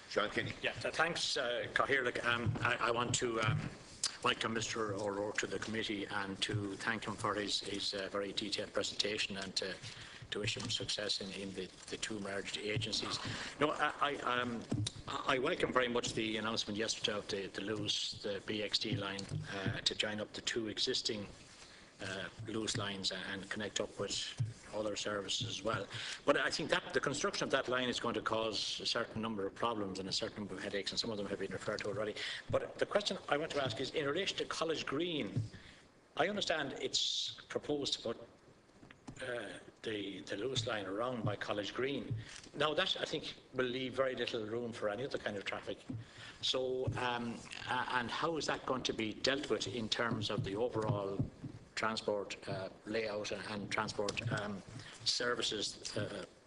Sean Kenny. Yeah, thanks, Cathaoirleach. I want to welcome Mr. O'Rourke to the committee and to thank him for his very detailed presentation and to wish him success in the two merged agencies. No, I welcome very much the announcement yesterday of the Luas, the BXD line, to join up the two existing Luas lines and connect up with other services as well. But I think that the construction of that line is going to cause a certain number of problems and a certain number of headaches, and some of them have been referred to already. But the question I want to ask is in relation to College Green. I understand it's proposed to put the Luas line around by College Green. Now that, I think, will leave very little room for any other kind of traffic. So, and how is that going to be dealt with in terms of the overall transport layout and transport services,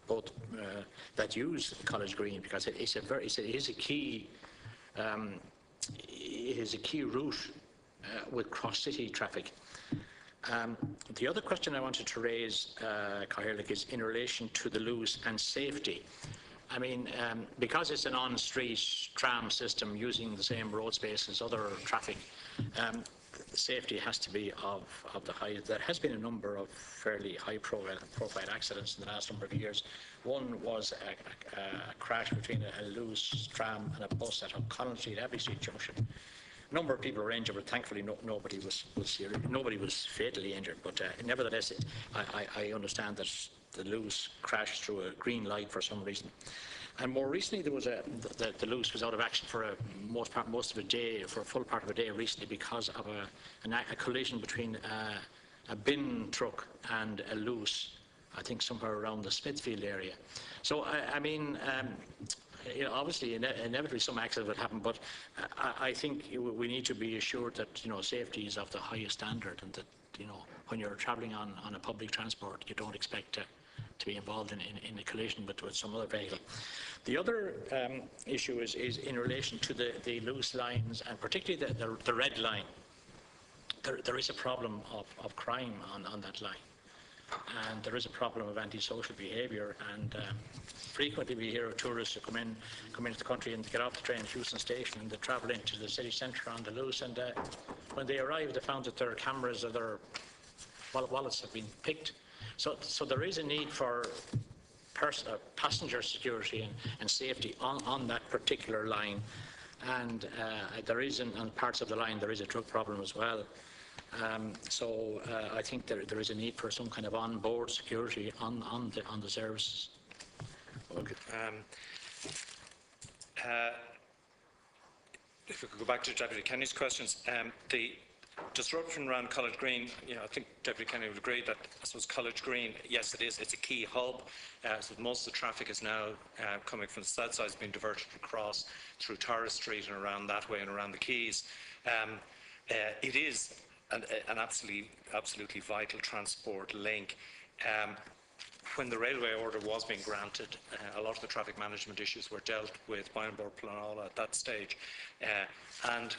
both that use College Green, because it is a key route with cross-city traffic. The other question I wanted to raise, Cathaoirleach, is in relation to the Luas and safety. I mean, because it's an on-street tram system using the same road space as other traffic, safety has to be of the highest. There has been a number of fairly high-profile accidents in the last number of years. One was a crash between a Luas tram and a bus at O'Connell Street, Abbey Street Junction. A number of people were injured, but thankfully nobody was fatally injured. But nevertheless, I understand that the Luas crashed through a green light for some reason. And more recently, there was the Luas was out of action for most of a day, for a full part of a day recently, because of a collision between a bin truck and a Luas, I think somewhere around the Smithfield area. So I mean, you know, obviously inevitably some accident would happen, but I think we need to be assured that, you know, safety is of the highest standard, and that, you know, when you're travelling on a public transport, you don't expect to be involved in a collision with some other vehicle. The other issue is in relation to the Luas lines, and particularly the red line. There is a problem of crime on that line, and there is a problem of antisocial behaviour, and frequently we hear of tourists who come into the country and get off the train at Houston Station and they travel into the city centre on the Luas, and when they arrive they found that their cameras or their wallets have been picked. So there is a need for passenger security and safety on that particular line, and there is on parts of the line there is a drug problem as well. So I think there is a need for some kind of on-board security on the services. Okay. If we could go back to Deputy Kenny's questions, the disruption around College Green, you know, I think Deputy Kenny would agree that I suppose College Green, yes, it is. It's a key hub. So most of the traffic is now coming from the south side, has been diverted across through Torres Street and around that way and around the quays. It is an absolutely vital transport link. When the railway order was being granted, a lot of the traffic management issues were dealt with by Bord Pleanála at that stage, and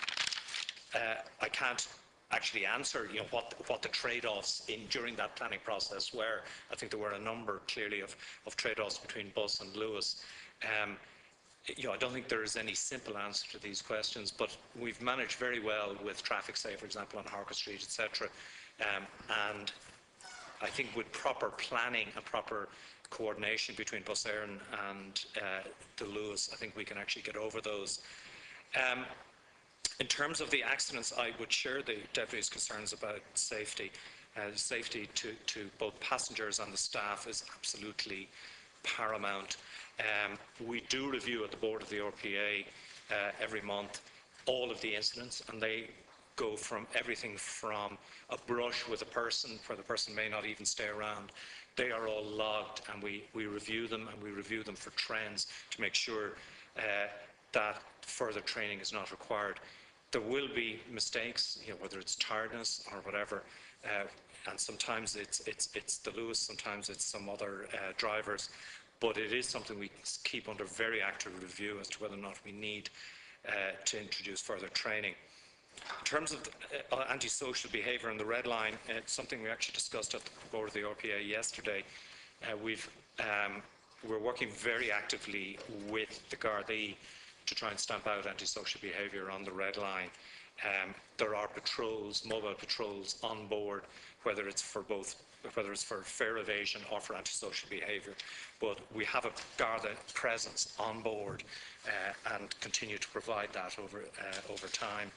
I can't actually answer, you know, what the trade-offs during that planning process were. I think there were a number clearly of trade-offs between bus and Luas. You know, I don't think there is any simple answer to these questions, but we've managed very well with traffic, say for example on Harker Street, etc. And I think with proper planning and proper coordination between Bus Éireann and the Luas, I think we can actually get over those. In terms of the accidents, I would share the Deputy's concerns about safety. Safety to both passengers and the staff is absolutely paramount. We do review at the board of the RPA every month all of the incidents, and they go from everything from a brush with a person where the person may not even stay around. They are all logged, and we review them, and we review them for trends to make sure that further training is not required. There will be mistakes, you know, whether it's tiredness or whatever, and sometimes it's the Luas, sometimes it's some other drivers, but it is something we keep under very active review as to whether or not we need to introduce further training. In terms of antisocial behaviour on the red line, it's something we actually discussed at the board of the RPA yesterday. We're working very actively with the Gardaí to try and stamp out antisocial behaviour on the red line. There are patrols, mobile patrols on board, whether it's for fare evasion or for antisocial behaviour. But we have a Garda presence on board and continue to provide that over time.